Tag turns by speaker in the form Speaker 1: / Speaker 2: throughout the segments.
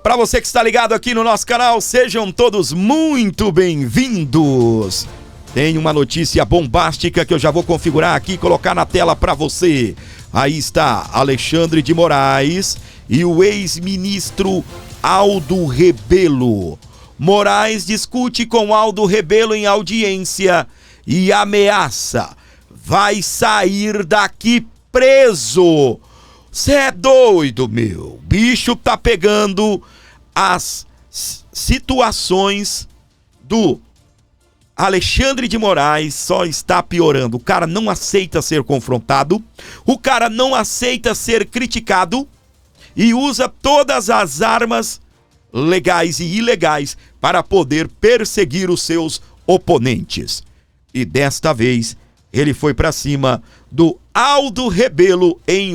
Speaker 1: Para você que está ligado aqui no nosso canal, sejam todos muito bem-vindos. Tem uma notícia bombástica que eu já vou configurar aqui e colocar na tela para você. Aí está Alexandre de Moraes e o ex-ministro Aldo Rebelo. Moraes discute com Aldo Rebelo em audiência e ameaça: vai sair daqui preso. Cê é doido, meu. Bicho tá pegando. As situações do Alexandre de Moraes só está piorando. O cara não aceita ser confrontado, o cara não aceita ser criticado e usa todas as armas legais e ilegais para poder perseguir os seus oponentes. E desta vez ele foi para cima do Aldo Rebelo em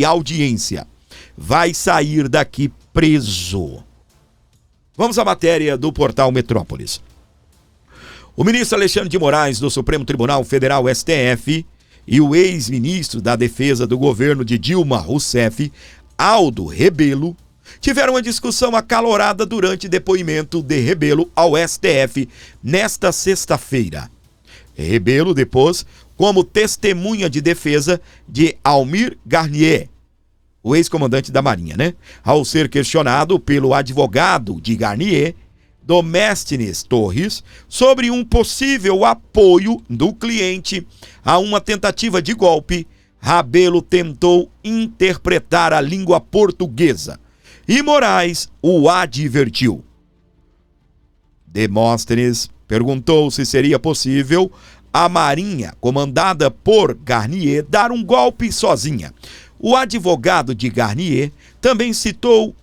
Speaker 1: audiência. Vai sair daqui preso. Vamos à matéria do portal Metrópolis. O ministro Alexandre de Moraes do Supremo Tribunal Federal, STF, e o ex-ministro da Defesa do governo de Dilma Rousseff, Aldo Rebelo, tiveram uma discussão acalorada durante depoimento de Rebelo ao STF nesta sexta-feira. Rebelo depôs como testemunha de defesa de Almir Garnier, o ex-comandante da Marinha, Ao ser questionado pelo advogado de Garnier, Demóstenes Torres, sobre um possível apoio do cliente a uma tentativa de golpe, Rebelo tentou interpretar a língua portuguesa e Moraes o advertiu. Demóstenes perguntou se seria possível a Marinha, comandada por Garnier, dar um golpe sozinha. O advogado de Garnier também citou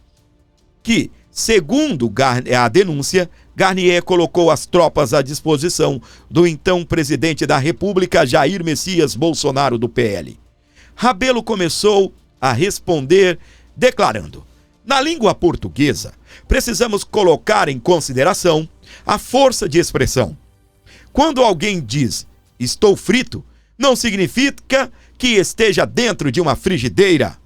Speaker 1: que, segundo a denúncia, Garnier colocou as tropas à disposição do então presidente da República, Jair Messias Bolsonaro, do PL. Rebelo começou a responder declarando: na língua portuguesa, precisamos colocar em consideração a força de expressão. Quando alguém diz estou frito, não significa que esteja dentro de uma frigideira.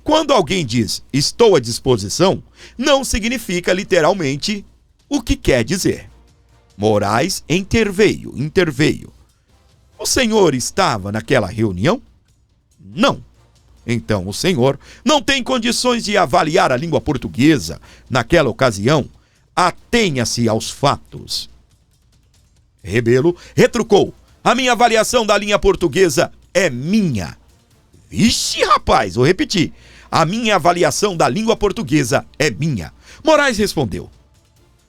Speaker 1: Quando alguém diz estou à disposição, não significa literalmente o que quer dizer. Moraes interveio. O senhor estava naquela reunião? Não. Então o senhor não tem condições de avaliar a língua portuguesa naquela ocasião. Atenha-se aos fatos. Rebelo retrucou: a minha avaliação da língua portuguesa é minha. Vixe, rapaz, vou repetir. A minha avaliação da língua portuguesa é minha. Moraes respondeu: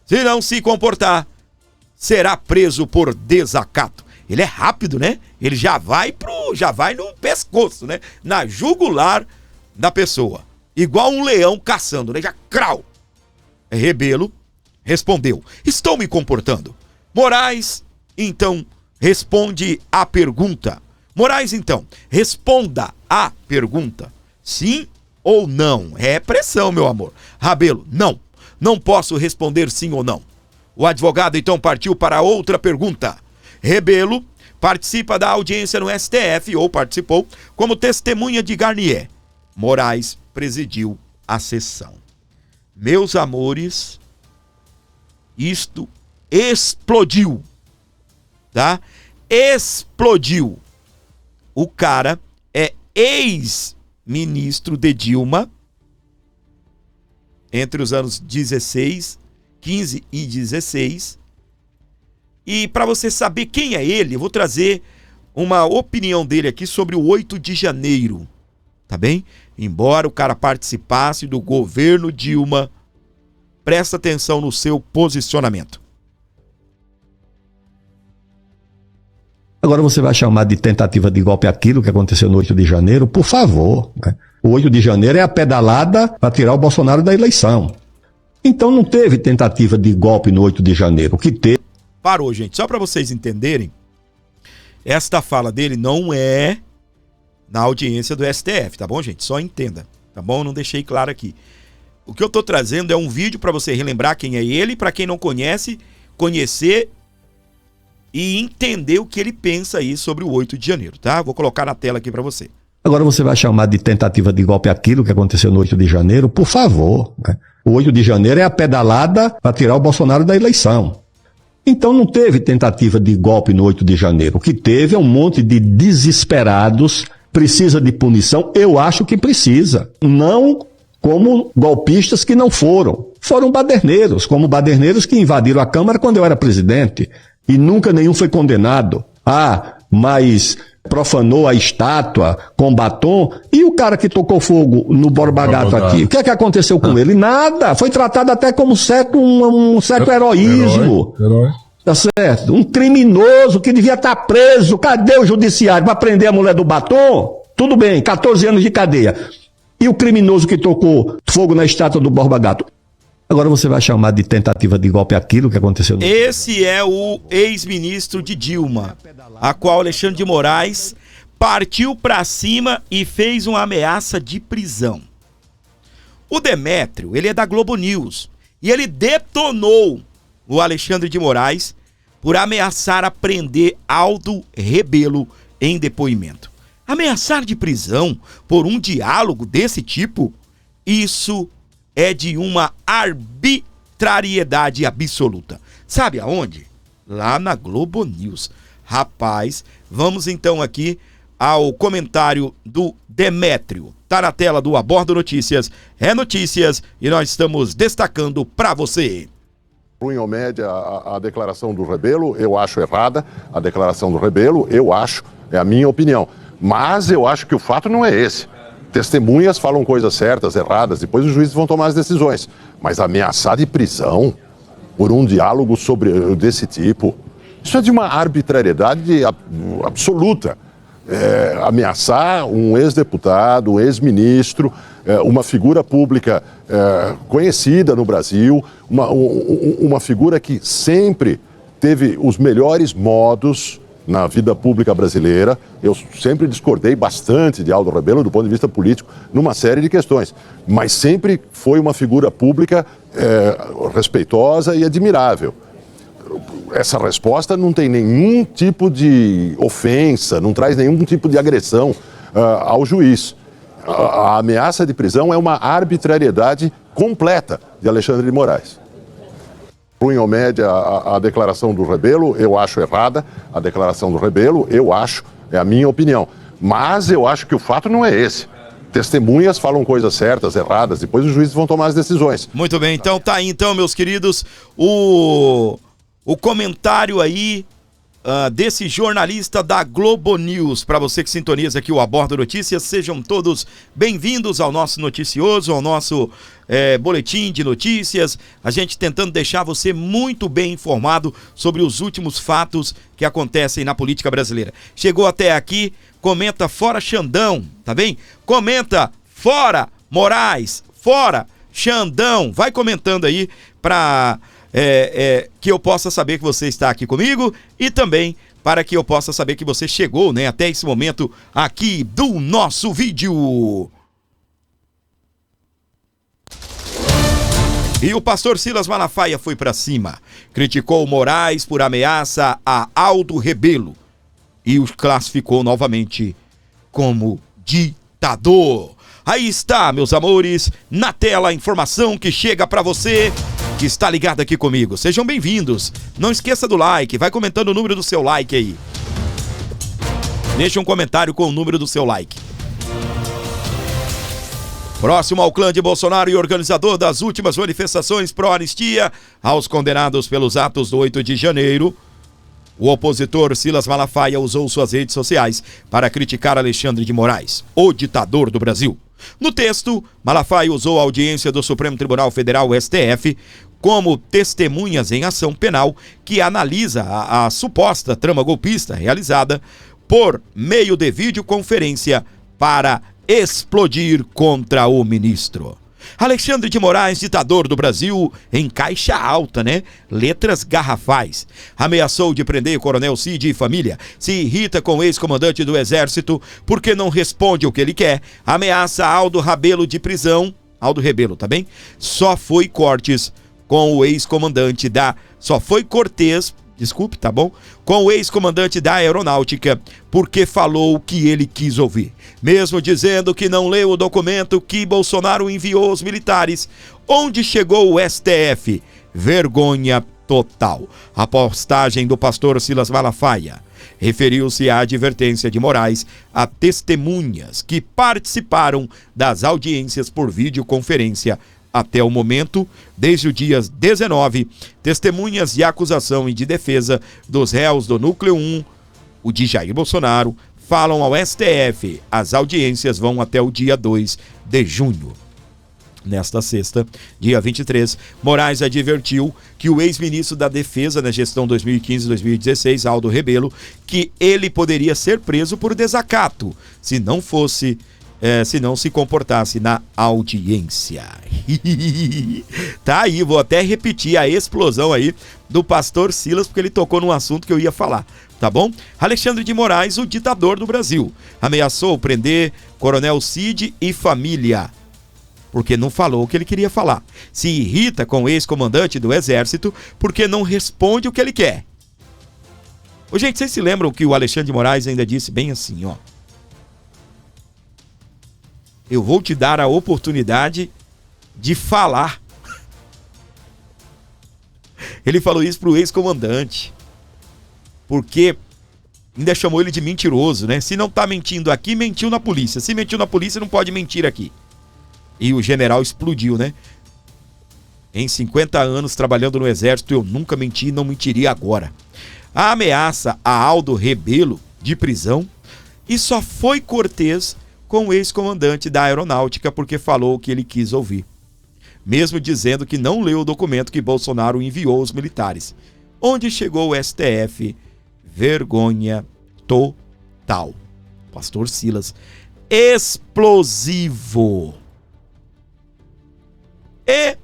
Speaker 1: se não se comportar, será preso por desacato. Ele é rápido, Ele já vai no pescoço, Na jugular da pessoa. Igual um leão caçando, Já crau. Rebelo respondeu: estou me comportando. Moraes, então, responde à pergunta. Moraes, então, responda à pergunta. Sim ou não? É pressão, meu amor. Rebelo: não posso responder sim ou não. O advogado, então, partiu para outra pergunta. Rebelo participa da audiência no STF, ou participou, como testemunha de Garnier. Moraes presidiu a sessão. Meus amores, isto explodiu, Explodiu. O cara é ex-ministro de Dilma entre os anos 15 e 16. E para você saber quem é ele, eu vou trazer uma opinião dele aqui sobre o 8 de janeiro, tá bem? Embora o cara participasse do governo Dilma, presta atenção no seu posicionamento.
Speaker 2: Agora você vai chamar de tentativa de golpe aquilo que aconteceu no 8 de janeiro? Por favor. O 8 de janeiro é a pedalada para tirar o Bolsonaro da eleição. Então não teve tentativa de golpe no 8 de janeiro. O que teve...
Speaker 1: Parou, gente. Só para vocês entenderem, esta fala dele não é na audiência do STF, tá bom, gente? Só entenda, tá bom? Não deixei claro aqui. O que eu tô trazendo é um vídeo para você relembrar quem é ele, para quem não conhece, conhecer e entender o que ele pensa aí sobre o 8 de janeiro, tá? Vou colocar na tela aqui para você.
Speaker 2: Agora você vai chamar de tentativa de golpe aquilo que aconteceu no 8 de janeiro? Por favor. O 8 de janeiro é a pedalada para tirar o Bolsonaro da eleição. Então não teve tentativa de golpe no 8 de janeiro. O que teve é um monte de desesperados. Precisa de punição? Eu acho que precisa. Não como golpistas que não foram. Foram baderneiros, como baderneiros que invadiram a Câmara quando eu era presidente. E nunca nenhum foi condenado. Mas profanou a estátua com batom. E o cara que tocou fogo no Borba Gato aqui? O que é que aconteceu com ele? Nada. Foi tratado até como um certo heroísmo. Herói. Tá certo? Um criminoso que devia estar preso. Cadê o judiciário para prender a mulher do batom? Tudo bem, 14 anos de cadeia. E o criminoso que tocou fogo na estátua do Borba Gato? Agora você vai chamar de tentativa de golpe aquilo que aconteceu no...
Speaker 1: Esse é o ex-ministro de Dilma, a qual Alexandre de Moraes partiu para cima e fez uma ameaça de prisão. O Demétrio, ele é da Globo News e ele detonou o Alexandre de Moraes por ameaçar a prender Aldo Rebelo em depoimento. Ameaçar de prisão por um diálogo desse tipo, isso é de uma arbitrariedade absoluta. Sabe aonde? Lá na Globo News. Rapaz, vamos então aqui ao comentário do Demétrio. Tá na tela do Abordo Notícias, é notícias e nós estamos destacando para você.
Speaker 3: Ruim ou média a declaração do Rebelo, eu acho errada. A declaração do Rebelo, eu acho, é a minha opinião. Mas eu acho que o fato não é esse. Testemunhas falam coisas certas, erradas, depois os juízes vão tomar as decisões. Mas ameaçar de prisão por um diálogo desse tipo, isso é de uma arbitrariedade absoluta. Ameaçar um ex-deputado, um ex-ministro, uma figura pública conhecida no Brasil, uma figura que sempre teve os melhores modos na vida pública brasileira. Eu sempre discordei bastante de Aldo Rebelo do ponto de vista político numa série de questões, mas sempre foi uma figura pública respeitosa e admirável. Essa resposta não tem nenhum tipo de ofensa, não traz nenhum tipo de agressão ao juiz. A ameaça de prisão é uma arbitrariedade completa de Alexandre de Moraes. Ruim ou média a declaração do Rebelo, eu acho errada. A declaração do Rebelo, eu acho, é a minha opinião. Mas eu acho que o fato não é esse. Testemunhas falam coisas certas, erradas, depois os juízes vão tomar as decisões.
Speaker 1: Muito bem, então tá aí então, meus queridos, o comentário aí desse jornalista da Globo News. Para você que sintoniza aqui o Abordo Notícias, sejam todos bem-vindos ao nosso noticioso, ao nosso boletim de notícias. A gente tentando deixar você muito bem informado sobre os últimos fatos que acontecem na política brasileira. Chegou até aqui, comenta fora Xandão, tá bem? Comenta fora Moraes, fora Xandão. Vai comentando aí para... que eu possa saber que você está aqui comigo e também para que eu possa saber que você chegou, né, até esse momento aqui do nosso vídeo. E o pastor Silas Malafaia foi para cima, criticou Moraes por ameaça a Aldo Rebelo e os classificou novamente como ditador. Aí está, meus amores, na tela a informação que chega para você que está ligado aqui comigo. Sejam bem-vindos. Não esqueça do like, vai comentando o número do seu like aí. Deixa um comentário com o número do seu like. Próximo ao clã de Bolsonaro e organizador das últimas manifestações pró-anistia aos condenados pelos atos do 8 de janeiro, o opositor Silas Malafaia usou suas redes sociais para criticar Alexandre de Moraes, o ditador do Brasil. No texto, Malafaia usou a audiência do Supremo Tribunal Federal, STF, como testemunhas em ação penal que analisa a suposta trama golpista realizada por meio de videoconferência para explodir contra o ministro. Alexandre de Moraes, ditador do Brasil, em caixa alta, né? Letras garrafais. Ameaçou de prender o coronel Cid e família. Se irrita com o ex-comandante do Exército porque não responde o que ele quer. Ameaça Aldo Rebelo de prisão. Aldo Rebelo, tá bem? Só foi cortes com o ex-comandante da... Só foi cortês, desculpe, tá bom? Com o ex-comandante da Aeronáutica, porque falou o que ele quis ouvir. Mesmo dizendo que não leu o documento que Bolsonaro enviou aos militares, onde chegou o STF. Vergonha total. A postagem do pastor Silas Malafaia referiu-se à advertência de Moraes a testemunhas que participaram das audiências por videoconferência. Até o momento, desde o dia 19, testemunhas de acusação e de defesa dos réus do Núcleo 1, o de Jair Bolsonaro, falam ao STF. As audiências vão até o dia 2 de junho. Nesta sexta, dia 23, Moraes advertiu que o ex-ministro da Defesa na gestão 2015-2016, Aldo Rebelo, que ele poderia ser preso por desacato, se não se comportasse na audiência. Tá aí, vou até repetir a explosão aí do pastor Silas, porque ele tocou num assunto que eu ia falar, tá bom? Alexandre de Moraes, o ditador do Brasil, ameaçou prender Coronel Cid e família, porque não falou o que ele queria falar. Se irrita com o ex-comandante do Exército porque não responde o que ele quer. Ô, gente, vocês se lembram que o Alexandre de Moraes ainda disse bem assim, ó: eu vou te dar a oportunidade de falar. Ele falou isso pro ex-comandante, porque ainda chamou ele de mentiroso, né? Se não tá mentindo aqui, mentiu na polícia. Se mentiu na polícia, não pode mentir aqui. E o general explodiu, né? Em 50 anos trabalhando no Exército, eu nunca menti e não mentiria agora. A ameaça a Aldo Rebelo de prisão, e só foi cortês com o ex-comandante da Aeronáutica porque falou o que ele quis ouvir, mesmo dizendo que não leu o documento que Bolsonaro enviou aos militares. Onde chegou o STF? Vergonha total. Pastor Silas, explosivo. E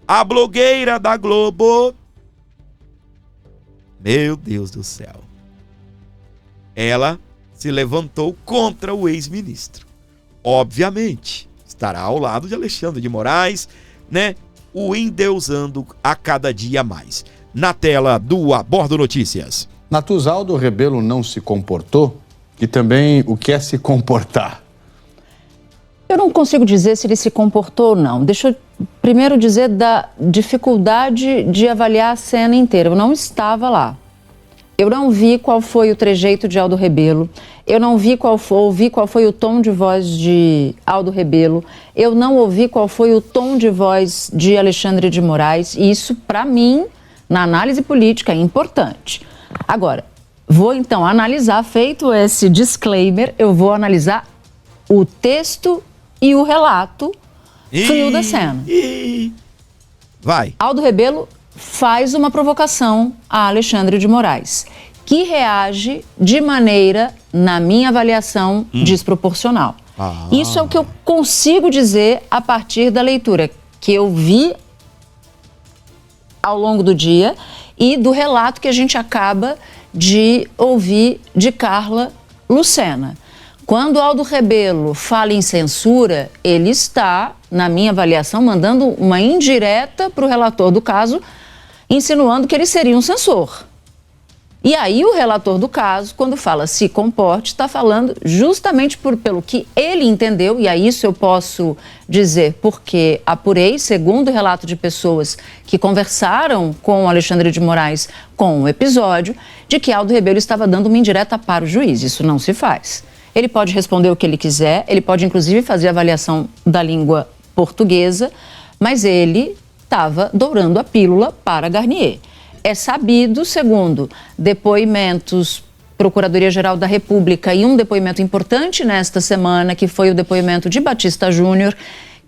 Speaker 1: a blogueira da Globo, meu Deus do céu, ela se levantou contra o ex-ministro. Obviamente, estará ao lado de Alexandre de Moraes, né? O endeusando a cada dia mais. Na tela do Abordo Notícias.
Speaker 4: Natuz, Aldo Rebelo não se comportou? E também o que é se comportar?
Speaker 5: Eu não consigo dizer se ele se comportou ou não. Deixa eu primeiro dizer da dificuldade de avaliar a cena inteira. Eu não estava lá. Eu não vi qual foi o trejeito de Aldo Rebelo. Eu não ouvi qual foi o tom de voz de Aldo Rebelo. Eu não ouvi qual foi o tom de voz de Alexandre de Moraes. E isso, para mim, na análise política, é importante. Agora, vou então analisar, feito esse disclaimer, eu vou analisar o texto e o relato frio da cena.
Speaker 1: Vai.
Speaker 5: Aldo Rebelo faz uma provocação a Alexandre de Moraes, que reage de maneira, na minha avaliação, desproporcional. Isso é o que eu consigo dizer a partir da leitura que eu vi ao longo do dia e do relato que a gente acaba de ouvir de Carla Lucena. Quando Aldo Rebelo fala em censura, ele está, na minha avaliação, mandando uma indireta para o relator do caso, insinuando que ele seria um censor. E aí o relator do caso, quando fala se comporte, está falando justamente pelo que ele entendeu, e a isso eu posso dizer porque apurei, segundo o relato de pessoas que conversaram com o Alexandre de Moraes com o episódio, de que Aldo Rebelo estava dando uma indireta para o juiz. Isso não se faz. Ele pode responder o que ele quiser, ele pode inclusive fazer avaliação da língua portuguesa, mas ele estava dourando a pílula para Garnier. É sabido, segundo depoimentos, Procuradoria-Geral da República, e um depoimento importante nesta semana, que foi o depoimento de Batista Júnior,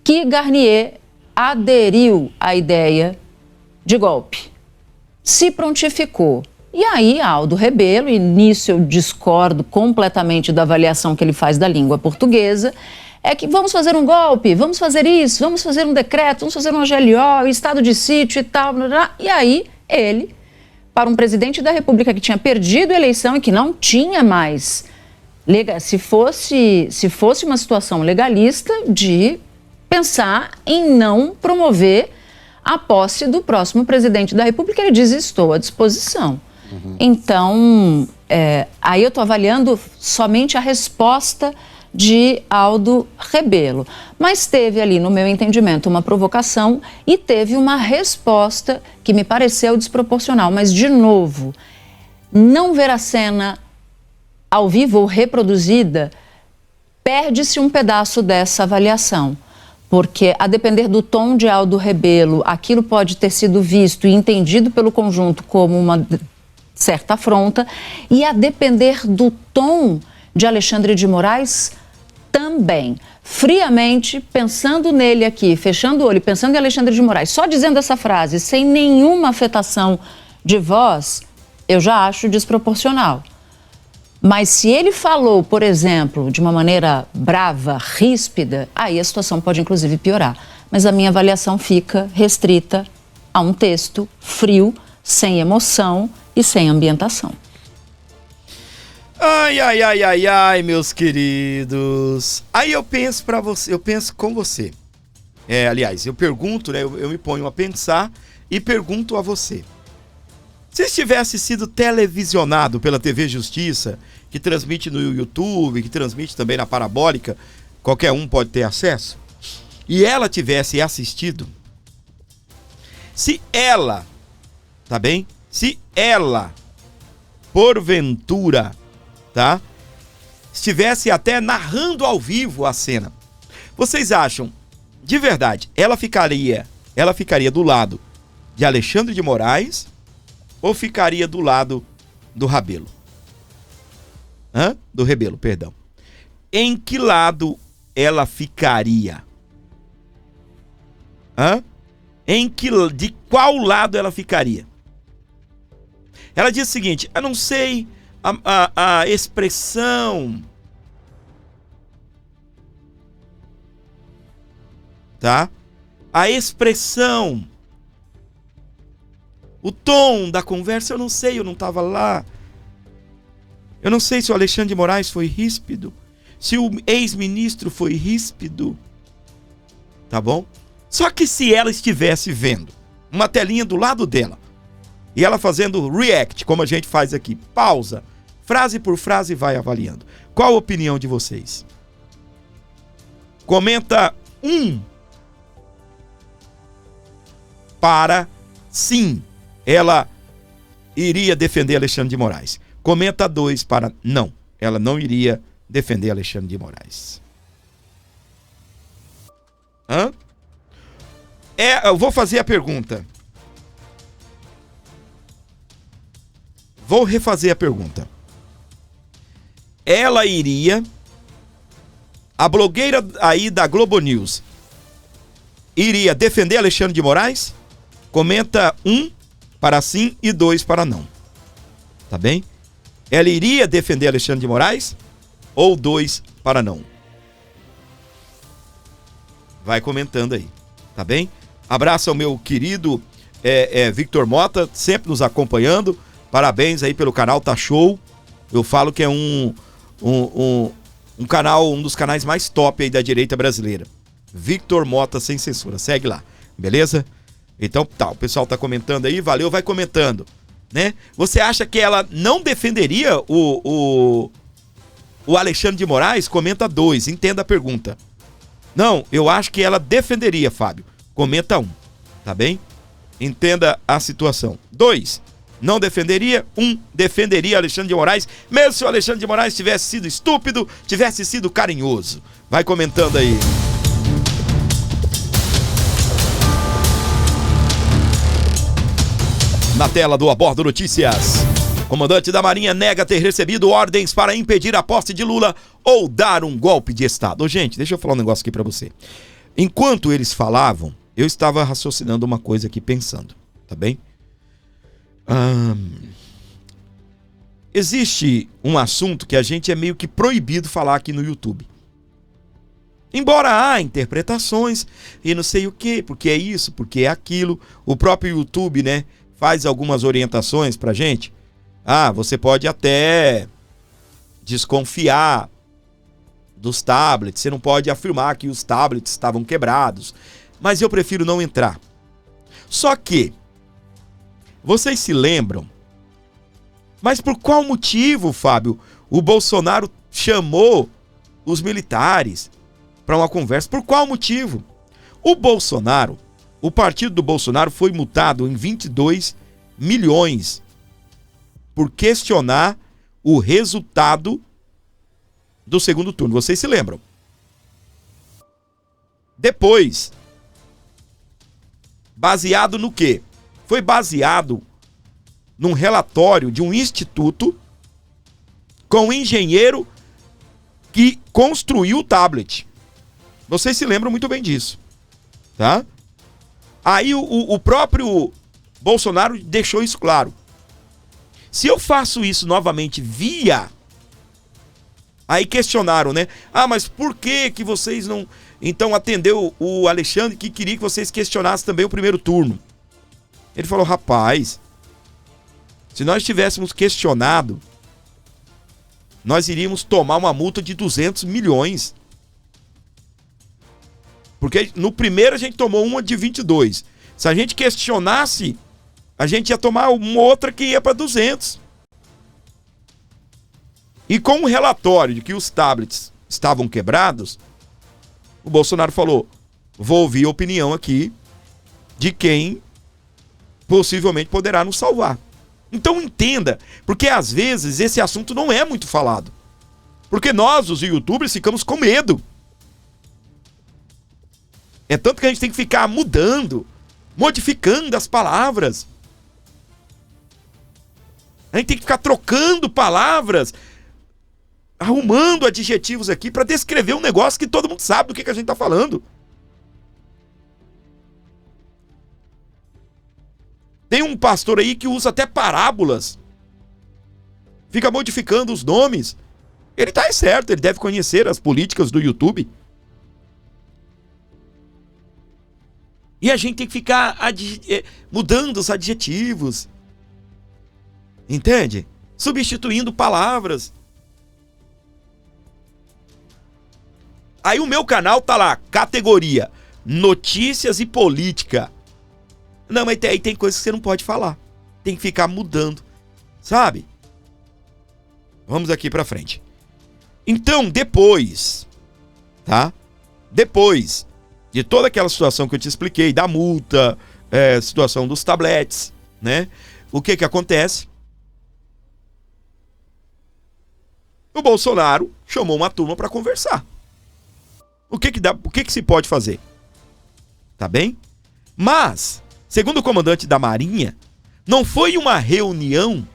Speaker 5: que Garnier aderiu à ideia de golpe, se prontificou. E aí, Aldo Rebelo, e nisso eu discordo completamente da avaliação que ele faz da língua portuguesa, é que vamos fazer um golpe, vamos fazer isso, vamos fazer um decreto, vamos fazer uma GLO, estado de sítio e tal. E aí, ele, para um presidente da República que tinha perdido a eleição e que não tinha mais, se fosse uma situação legalista, de pensar em não promover a posse do próximo presidente da República. Ele diz: estou à disposição. Então, aí eu estou avaliando somente a resposta de Aldo Rebelo. Mas teve ali, no meu entendimento, uma provocação e teve uma resposta que me pareceu desproporcional. Mas, de novo, não ver a cena ao vivo ou reproduzida, perde-se um pedaço dessa avaliação. Porque, a depender do tom de Aldo Rebelo, aquilo pode ter sido visto e entendido pelo conjunto como uma certa afronta, e a depender do tom de Alexandre de Moraes, também. Friamente, pensando nele aqui, fechando o olho, pensando em Alexandre de Moraes, só dizendo essa frase, sem nenhuma afetação de voz, eu já acho desproporcional. Mas se ele falou, por exemplo, de uma maneira brava, ríspida, aí a situação pode inclusive piorar. Mas a minha avaliação fica restrita a um texto frio, sem emoção e sem ambientação.
Speaker 1: Ai, meus queridos. Aí eu penso para você, eu penso com você. Aliás, eu pergunto, né? Eu me ponho a pensar e pergunto a você. Se tivesse sido televisionado pela TV Justiça, que transmite no YouTube, que transmite também na Parabólica, qualquer um pode ter acesso, e ela tivesse assistido, se ela, tá bem? Se ela, porventura, tá, estivesse até narrando ao vivo a cena, vocês acham, de verdade, ela ficaria do lado de Alexandre de Moraes ou ficaria do lado do Rebelo? Do Rebelo, perdão. Em que lado ela ficaria? De qual lado ela ficaria? Ela diz o seguinte: eu não sei a expressão, tá? A expressão, o tom da conversa, eu não sei, eu não estava lá. Eu não sei se o Alexandre de Moraes foi ríspido, se o ex-ministro foi ríspido, tá bom? Só que se ela estivesse vendo uma telinha do lado dela, e ela fazendo react, como a gente faz aqui, pausa, frase por frase, vai avaliando. Qual a opinião de vocês? Comenta 1 para sim, ela iria defender Alexandre de Moraes. Comenta 2 para não, ela não iria defender Alexandre de Moraes. Eu vou fazer a pergunta. Vou refazer a pergunta. Ela iria, a blogueira aí da Globo News, iria defender Alexandre de Moraes? Comenta 1 para sim e 2 para não. Tá bem? Ela iria defender Alexandre de Moraes ou 2 para não? Vai comentando aí, tá bem? Abraço ao meu querido Victor Mota, sempre nos acompanhando. Parabéns aí pelo canal, tá show. Eu falo que é um canal, um dos canais mais top aí da direita brasileira. Victor Mota sem censura, segue lá, beleza? Então tá, o pessoal tá comentando aí, valeu, vai comentando, né? Você acha que ela não defenderia o Alexandre de Moraes? Comenta 2, entenda a pergunta. Não, eu acho que ela defenderia, Fábio. Comenta 1, tá bem? Entenda a situação. 2, não defenderia. 1, defenderia Alexandre de Moraes, mesmo se o Alexandre de Moraes tivesse sido estúpido, tivesse sido carinhoso. Vai comentando aí. Na tela do Abordo Notícias. Comandante da Marinha nega ter recebido ordens para impedir a posse de Lula ou dar um golpe de Estado. Gente, deixa eu falar um negócio aqui pra você. Enquanto eles falavam, eu estava raciocinando uma coisa aqui, pensando, tá bem? Existe um assunto que a gente é meio que proibido falar aqui no YouTube. Embora há interpretações e não sei o quê, porque é isso, porque é aquilo. O próprio YouTube, né, faz algumas orientações pra gente. Você pode até desconfiar dos tablets, você não pode afirmar que os tablets estavam quebrados, mas eu prefiro não entrar. Só que, vocês se lembram, mas por qual motivo, Fábio, o Bolsonaro chamou os militares para uma conversa? Por qual motivo? O partido do Bolsonaro foi multado em 22 milhões por questionar o resultado do segundo turno. Vocês se lembram? Depois, baseado no quê? Foi baseado num relatório de um instituto com um engenheiro que construiu o tablet. Vocês se lembram muito bem disso, tá? Aí o próprio Bolsonaro deixou isso claro. Se eu faço isso novamente via... Aí questionaram, né? Ah, mas por que vocês não... Então atendeu o Alexandre, que queria que vocês questionassem também o primeiro turno. Ele falou, rapaz, se nós tivéssemos questionado, nós iríamos tomar uma multa de 200 milhões. Porque no primeiro a gente tomou uma de 22. Se a gente questionasse, a gente ia tomar uma outra que ia para 200. E com o relatório de que os tablets estavam quebrados, o Bolsonaro falou, vou ouvir a opinião aqui de quem possivelmente poderá nos salvar. Então entenda, porque às vezes esse assunto não é muito falado. Porque nós, os youtubers, ficamos com medo. É tanto que a gente tem que ficar mudando, modificando as palavras. A gente tem que ficar trocando palavras, arrumando adjetivos aqui para descrever um negócio que todo mundo sabe do que a gente está falando. Tem um pastor aí que usa até parábolas. Fica modificando os nomes. Ele tá certo, ele deve conhecer as políticas do YouTube. E a gente tem que ficar mudando os adjetivos. Entende? Substituindo palavras. Aí o meu canal tá lá, categoria Notícias e Política. Não, mas aí tem coisas que você não pode falar. Tem que ficar mudando, sabe? Vamos aqui pra frente. Então, depois, tá? Depois de toda aquela situação que eu te expliquei, da multa, situação dos tablets, né? O que acontece? O Bolsonaro chamou uma turma para conversar. O que se pode fazer? Tá bem? Mas, segundo o comandante da Marinha, não foi uma reunião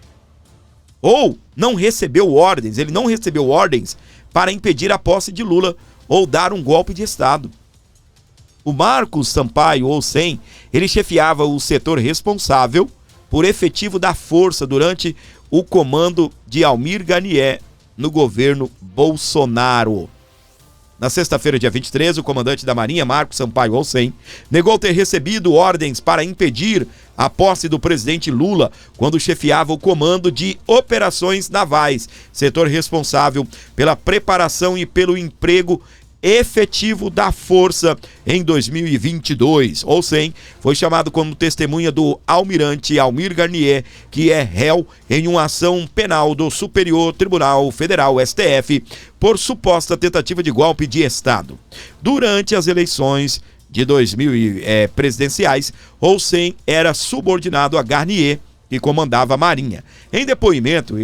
Speaker 1: ou não recebeu ordens, ele não recebeu ordens para impedir a posse de Lula ou dar um golpe de Estado. O Marcos Sampaio Olsen, ele chefiava o setor responsável por efetivo da força durante o comando de Almir Garnier no governo Bolsonaro. Na sexta-feira, dia 23, o comandante da Marinha, Marcos Sampaio Olsen, negou ter recebido ordens para impedir a posse do presidente Lula quando chefiava o comando de operações navais, setor responsável pela preparação e pelo emprego efetivo da força em 2022. Olsen foi chamado como testemunha do almirante Almir Garnier, que é réu em uma ação penal do Superior Tribunal Federal, STF, por suposta tentativa de golpe de Estado. Durante as eleições de 2000 presidenciais, Olsen era subordinado a Garnier, que comandava a Marinha. Em depoimento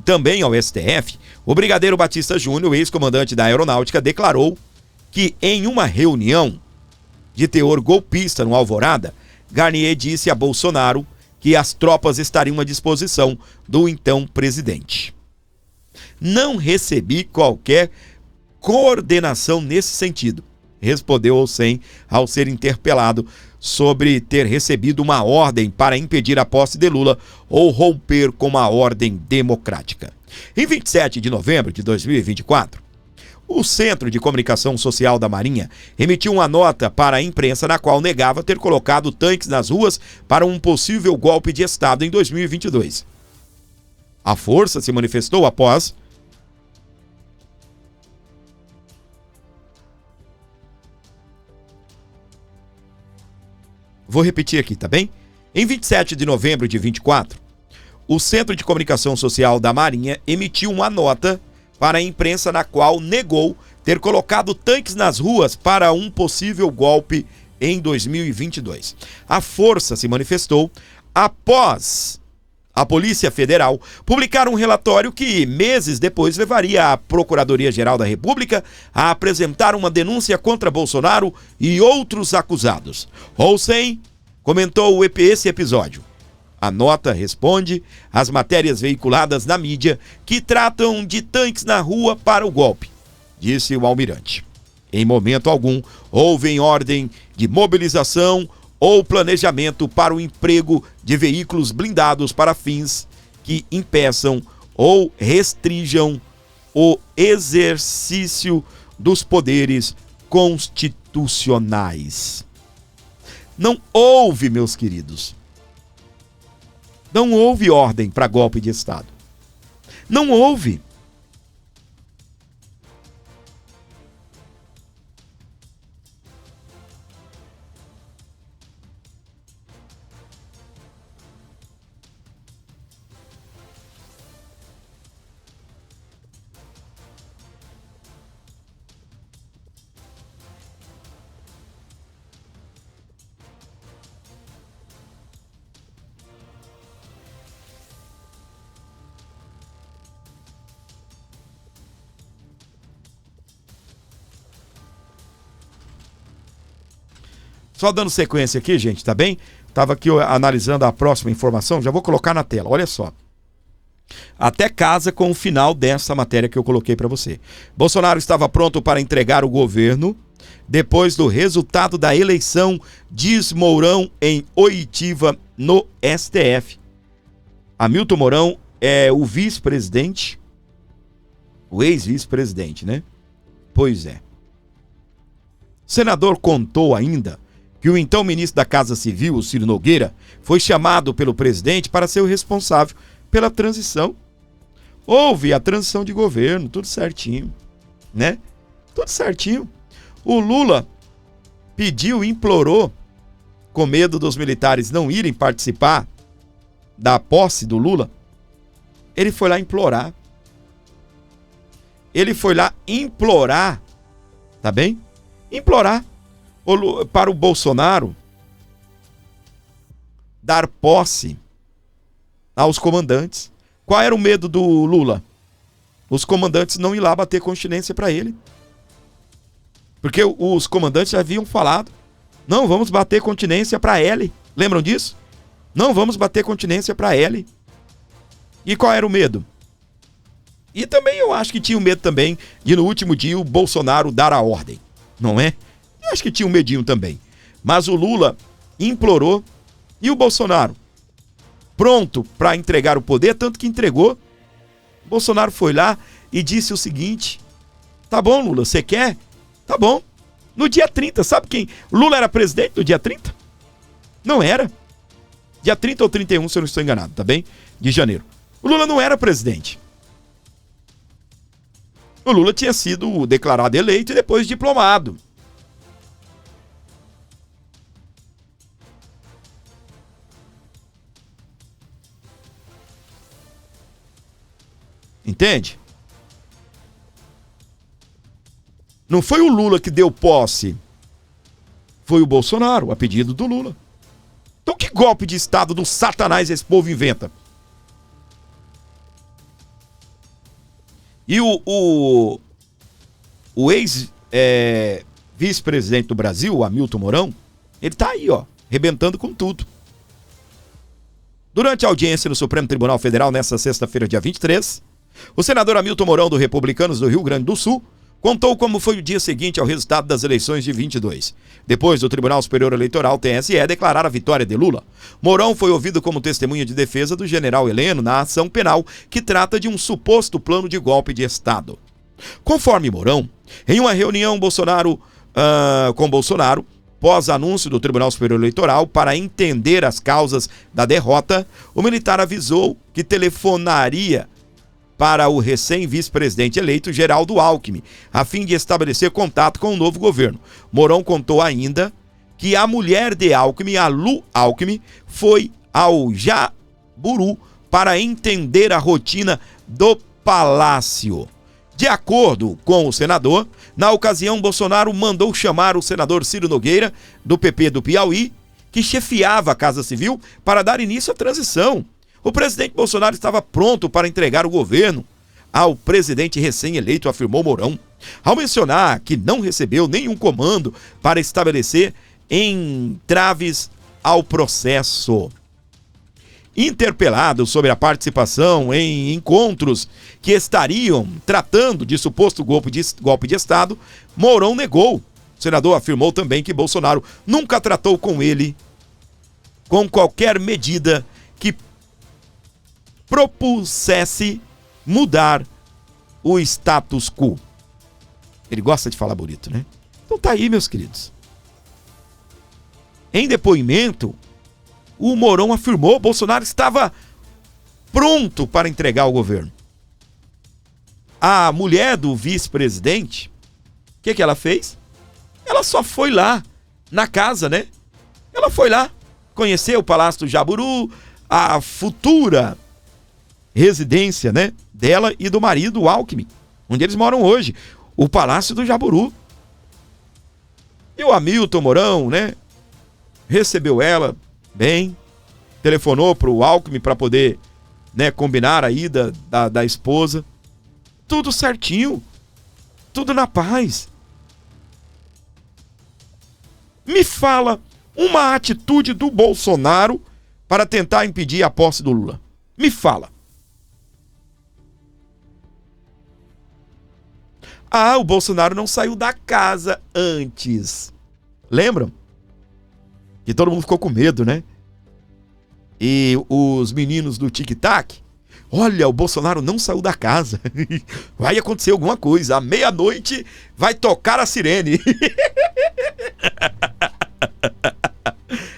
Speaker 1: também ao STF, o brigadeiro Batista Júnior, ex-comandante da Aeronáutica, declarou que em uma reunião de teor golpista no Alvorada, Garnier disse a Bolsonaro que as tropas estariam à disposição do então presidente. Não recebi qualquer coordenação nesse sentido, respondeu Olsen ao ser interpelado sobre ter recebido uma ordem para impedir a posse de Lula ou romper com uma ordem democrática. Em 27 de novembro de 2024, o Centro de Comunicação Social da Marinha emitiu uma nota para a imprensa na qual negava ter colocado tanques nas ruas para um possível golpe de Estado em 2022. A força se manifestou após Vou repetir aqui, tá bem? Em 27 de novembro de 24, o Centro de Comunicação Social da Marinha emitiu uma nota para a imprensa na qual negou ter colocado tanques nas ruas para um possível golpe em 2022. A força se manifestou após a Polícia Federal publicar um relatório que, meses depois, levaria a Procuradoria-Geral da República a apresentar uma denúncia contra Bolsonaro e outros acusados. Olsen comentou esse episódio. A nota responde às matérias veiculadas na mídia que tratam de tanques na rua para o golpe, disse o almirante. Em momento algum, houve ordem de mobilização ou planejamento para o emprego de veículos blindados para fins que impeçam ou restringam o exercício dos poderes constitucionais. Não houve, meus queridos, não houve ordem para golpe de Estado. Não houve. Só dando sequência aqui, gente, tá bem? Tava aqui analisando a próxima informação, já vou colocar na tela, olha só. Até casa com o final dessa matéria que eu coloquei para você. Bolsonaro estava pronto para entregar o governo depois do resultado da eleição, diz Mourão em oitiva no STF. Hamilton Mourão é o vice-presidente, o ex-vice-presidente, né? Pois é. O senador contou ainda que o então ministro da Casa Civil, o Ciro Nogueira, foi chamado pelo presidente para ser o responsável pela transição. Houve a transição de governo, tudo certinho, né? Tudo certinho. O Lula pediu, implorou, com medo dos militares não irem participar da posse do Lula, ele foi lá implorar. Ele foi lá implorar, tá bem? Implorar para o Bolsonaro dar posse aos comandantes. Qual era o medo do Lula? Os comandantes não ir lá bater continência para ele. Porque os comandantes já haviam falado: não vamos bater continência para ele. Lembram disso? Não vamos bater continência para ele. E qual era o medo? E também eu acho que tinha o medo também de no último dia o Bolsonaro dar a ordem, não é? Eu acho que tinha um medinho também. Mas o Lula implorou e o Bolsonaro pronto para entregar o poder, tanto que entregou. O Bolsonaro foi lá e disse o seguinte: tá bom, Lula, você quer? Tá bom. No dia 30, sabe quem? Lula era presidente no dia 30? Não era. Dia 30 ou 31, se eu não estou enganado, tá bem? De janeiro. O Lula não era presidente. O Lula tinha sido declarado eleito e depois diplomado. Entende? Não foi o Lula que deu posse. Foi o Bolsonaro, a pedido do Lula. Então que golpe de Estado do Satanás esse povo inventa? E o ex-vice-presidente do Brasil, o Hamilton Mourão, ele tá aí, ó, arrebentando com tudo. Durante a audiência no Supremo Tribunal Federal, nesta sexta-feira, dia 23, o senador Hamilton Mourão, do Republicanos do Rio Grande do Sul, contou como foi o dia seguinte ao resultado das eleições de 22. Depois do Tribunal Superior Eleitoral, TSE, declarar a vitória de Lula, Mourão foi ouvido como testemunha de defesa do general Heleno na ação penal que trata de um suposto plano de golpe de Estado. Conforme Mourão, em uma reunião com Bolsonaro, pós-anúncio do Tribunal Superior Eleitoral para entender as causas da derrota, o militar avisou que telefonaria para o recém-vice-presidente eleito Geraldo Alckmin, a fim de estabelecer contato com o novo governo. Mourão contou ainda que a mulher de Alckmin, a Lu Alckmin, foi ao Jaburu para entender a rotina do palácio. De acordo com o senador, na ocasião, Bolsonaro mandou chamar o senador Ciro Nogueira, do PP do Piauí, que chefiava a Casa Civil, para dar início à transição. O presidente Bolsonaro estava pronto para entregar o governo ao presidente recém-eleito, afirmou Mourão, ao mencionar que não recebeu nenhum comando para estabelecer entraves ao processo. Interpelado sobre a participação em encontros que estariam tratando de suposto golpe de Estado, Mourão negou. O senador afirmou também que Bolsonaro nunca tratou com ele com qualquer medida que propusesse mudar o status quo. Ele gosta de falar bonito, né? Então tá aí, meus queridos. Em depoimento, o Mourão afirmou que Bolsonaro estava pronto para entregar o governo. A mulher do vice-presidente, o que ela fez? Ela só foi lá, na casa, né? Ela foi lá, conheceu o Palácio do Jaburu, a futura residência, né, dela e do marido Alckmin, onde eles moram hoje, o Palácio do Jaburu. E o Hamilton Mourão, né, recebeu ela bem, telefonou para o Alckmin para poder, né, combinar a ida da esposa. Tudo certinho, tudo na paz. Me fala uma atitude do Bolsonaro para tentar impedir a posse do Lula. Me fala. Ah, o Bolsonaro não saiu da casa antes. Lembram? Que todo mundo ficou com medo, né? E os meninos do tic-tac, olha, o Bolsonaro não saiu da casa. Vai acontecer alguma coisa. À meia-noite vai tocar a sirene.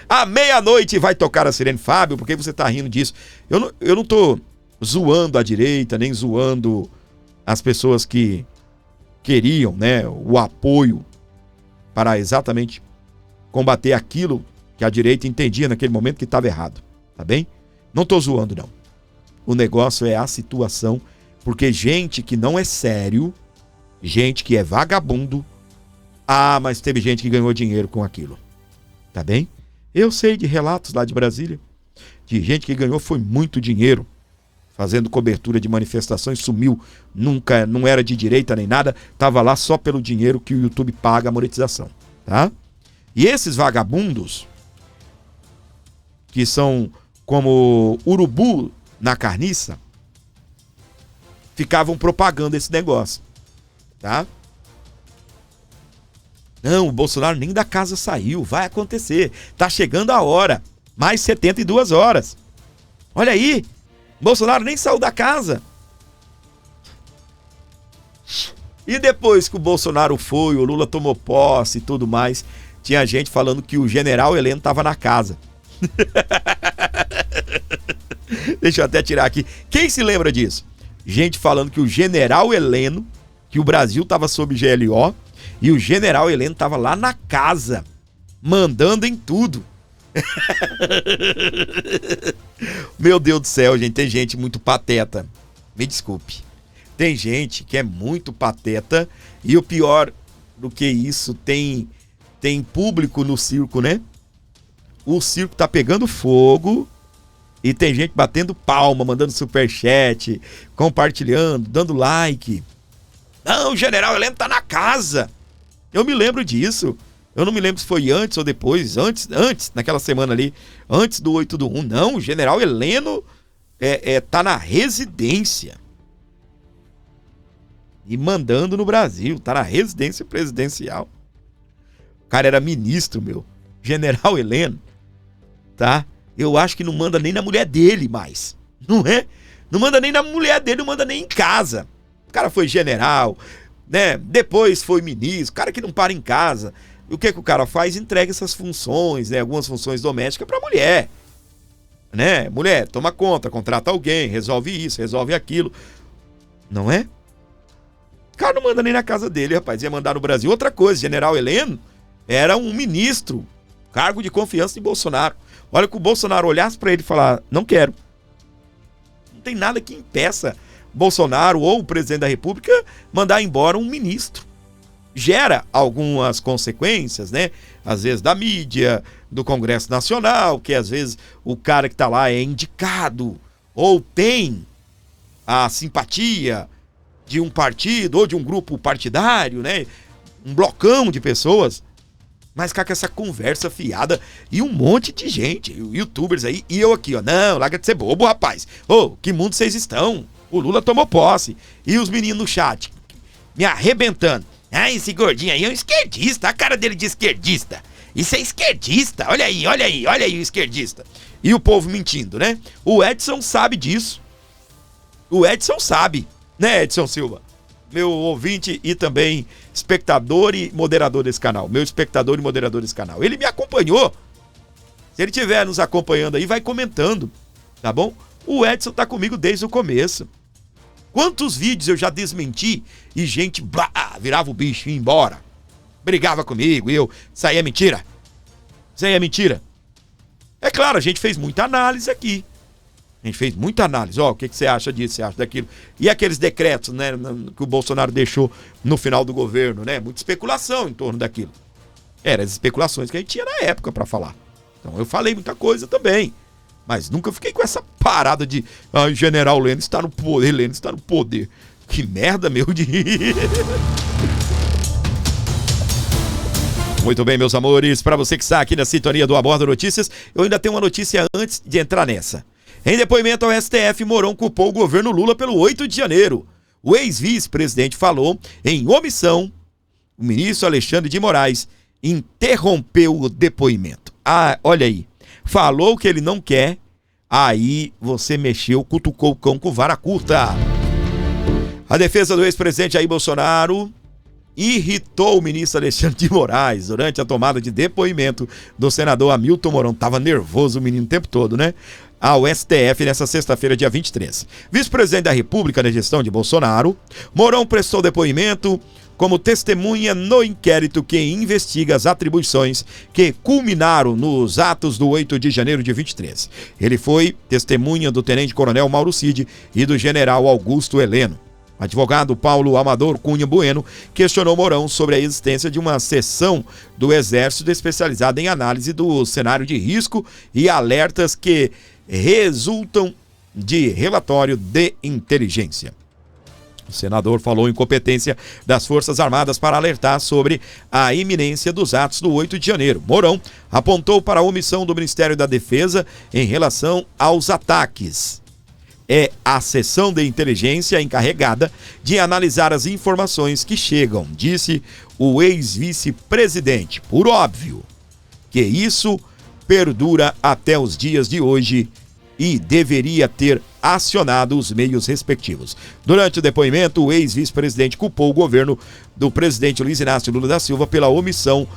Speaker 1: À meia-noite vai tocar a sirene. Fábio, por que você tá rindo disso? Eu não tô zoando a direita, nem zoando as pessoas que queriam, né, o apoio para exatamente combater aquilo que a direita entendia naquele momento que estava errado, tá bem? Não tô zoando, não. O negócio é a situação, porque gente que não é sério, gente que é vagabundo, mas teve gente que ganhou dinheiro com aquilo, tá bem? Eu sei de relatos lá de Brasília, de gente que ganhou foi muito dinheiro, fazendo cobertura de manifestações, sumiu, nunca, não era de direita nem nada, estava lá só pelo dinheiro que o YouTube paga a monetização, tá? E esses vagabundos, que são como urubu na carniça, ficavam propagando esse negócio, tá? Não, o Bolsonaro nem da casa saiu, vai acontecer, tá chegando a hora, mais 72 horas. Olha aí, Bolsonaro nem saiu da casa. E depois que o Bolsonaro foi, o Lula tomou posse e tudo mais, tinha gente falando que o general Heleno estava na casa. Deixa eu até tirar aqui. Quem se lembra disso? Gente falando que o general Heleno, que o Brasil estava sob GLO, e o general Heleno estava lá na casa, mandando em tudo. Meu Deus do céu, gente, tem gente muito pateta. Me desculpe. Tem gente que é muito pateta e o pior do que isso, tem público no circo, né? O circo tá pegando fogo e tem gente batendo palma, mandando superchat, compartilhando, dando like. Não, o general Heleno tá na casa. Eu me lembro disso. Eu não me lembro se foi antes ou depois, antes, naquela semana ali, antes do 8/1. Não, o general Heleno tá na residência. E mandando no Brasil, tá na residência presidencial. O cara era ministro, meu. General Heleno, tá? Eu acho que não manda nem na mulher dele mais, não é? Não manda nem na mulher dele, não manda nem em casa. O cara foi general, né? Depois foi ministro, cara que não para em casa. E o que o cara faz? Entrega essas funções, né? Algumas funções domésticas pra mulher, né? Mulher, toma conta, contrata alguém, resolve isso, resolve aquilo. Não é? O cara não manda nem na casa dele, rapaz. Ia mandar no Brasil. Outra coisa, general Heleno era um ministro cargo de confiança de Bolsonaro. Olha que o Bolsonaro olhasse para ele e falar, não quero. Não tem nada que impeça Bolsonaro ou o presidente da República mandar embora um ministro. Gera algumas consequências, né? Às vezes da mídia, do Congresso Nacional, que às vezes o cara que está lá é indicado ou tem a simpatia de um partido ou de um grupo partidário, né? Um blocão de pessoas. Mas com essa conversa fiada e um monte de gente, youtubers aí, e eu aqui, ó, não, larga de ser bobo, rapaz. Ô, que mundo vocês estão? O Lula tomou posse. E os meninos no chat, me arrebentando. Ah, esse gordinho aí é um esquerdista, a cara dele de esquerdista. Isso é esquerdista, olha aí o esquerdista. E o povo mentindo, né? O Edson sabe disso. O Edson sabe, né, Edson Silva? Meu ouvinte e também espectador e moderador desse canal. Meu espectador e moderador desse canal. Ele me acompanhou. Se ele estiver nos acompanhando aí, vai comentando, tá bom? O Edson tá comigo desde o começo. Quantos vídeos eu já desmenti e gente virava o bicho e ia embora. Brigava comigo e eu, isso aí é mentira. Isso aí é mentira. É claro, a gente fez muita análise aqui. A gente fez muita análise. Ó, o que você acha disso, você acha daquilo? E aqueles decretos, né, que o Bolsonaro deixou no final do governo, né? Muita especulação em torno daquilo. Eram as especulações que a gente tinha na época para falar. Então eu falei muita coisa também. Mas nunca fiquei com essa parada de General Lênin está no poder, Lênin está no poder. Que merda, meu de... Muito bem, meus amores. Para você que está aqui na sintonia do Aborda Notícias, eu ainda tenho uma notícia antes de entrar nessa. Em depoimento ao STF, Mourão culpou o governo Lula pelo 8 de janeiro. O ex-vice-presidente falou em omissão. O ministro Alexandre de Moraes interrompeu o depoimento. Ah, olha aí. Falou que ele não quer, aí você mexeu, cutucou o cão com vara curta. A defesa do ex-presidente Jair Bolsonaro irritou o ministro Alexandre de Moraes durante a tomada de depoimento do senador Hamilton Mourão. Tava nervoso o menino o tempo todo, né? Ao STF nessa sexta-feira, dia 23. Vice-presidente da República na gestão de Bolsonaro, Mourão prestou depoimento como testemunha no inquérito que investiga as atribuições que culminaram nos atos do 8 de janeiro de 23. Ele foi testemunha do tenente-coronel Mauro Cid e do general Augusto Heleno. O advogado Paulo Amador Cunha Bueno questionou Mourão sobre a existência de uma seção do Exército especializada em análise do cenário de risco e alertas que resultam de relatório de inteligência. O senador falou em competência das Forças Armadas para alertar sobre a iminência dos atos do 8 de janeiro. Mourão apontou para a omissão do Ministério da Defesa em relação aos ataques. É a seção de inteligência encarregada de analisar as informações que chegam, disse o ex-vice-presidente. Por óbvio que isso perdura até os dias de hoje e deveria ter acionado os meios respectivos. Durante o depoimento, o ex-vice-presidente culpou o governo do presidente Luiz Inácio Lula da Silva pela omissão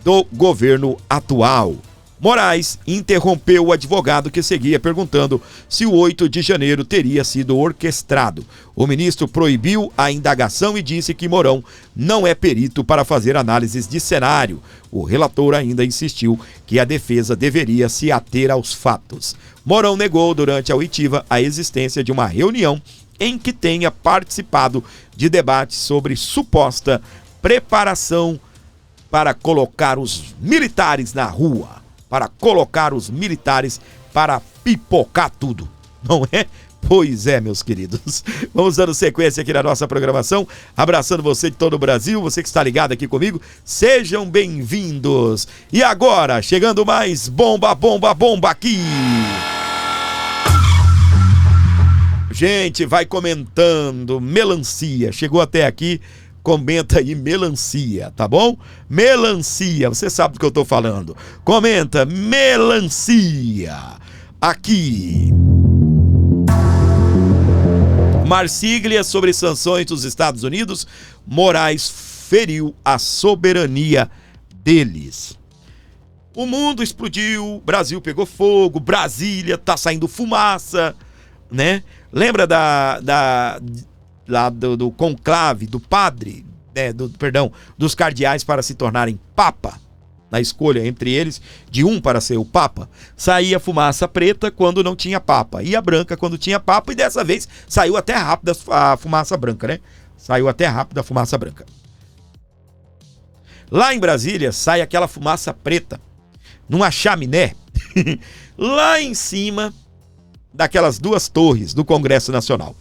Speaker 1: do governo atual. Moraes interrompeu o advogado que seguia perguntando se o 8 de janeiro teria sido orquestrado. O ministro proibiu a indagação e disse que Mourão não é perito para fazer análises de cenário. O relator ainda insistiu que a defesa deveria se ater aos fatos. Mourão negou durante a oitiva a existência de uma reunião em que tenha participado de debates sobre suposta preparação para colocar os militares na rua. Para colocar os militares para pipocar tudo, não é? Pois é, meus queridos. Vamos dando sequência aqui na nossa programação, abraçando você de todo o Brasil, você que está ligado aqui comigo, sejam bem-vindos. E agora, chegando mais bomba, bomba, bomba aqui. Gente, vai comentando, melancia, chegou até aqui. Comenta aí melancia, tá bom? Melancia, você sabe do que eu tô falando. Comenta melancia aqui. Marsiglia sobre sanções dos Estados Unidos. Moraes feriu a soberania deles. O mundo explodiu, Brasil pegou fogo, Brasília tá saindo fumaça, né? Lembra lá do conclave, do padre, dos cardeais para se tornarem papa, na escolha entre eles, de um para ser o Papa, saía fumaça preta quando não tinha Papa, e a branca quando tinha Papa, e dessa vez saiu até rápido a fumaça branca, né? Saiu até rápido a fumaça branca. Lá em Brasília sai aquela fumaça preta, numa chaminé, lá em cima daquelas duas torres do Congresso Nacional.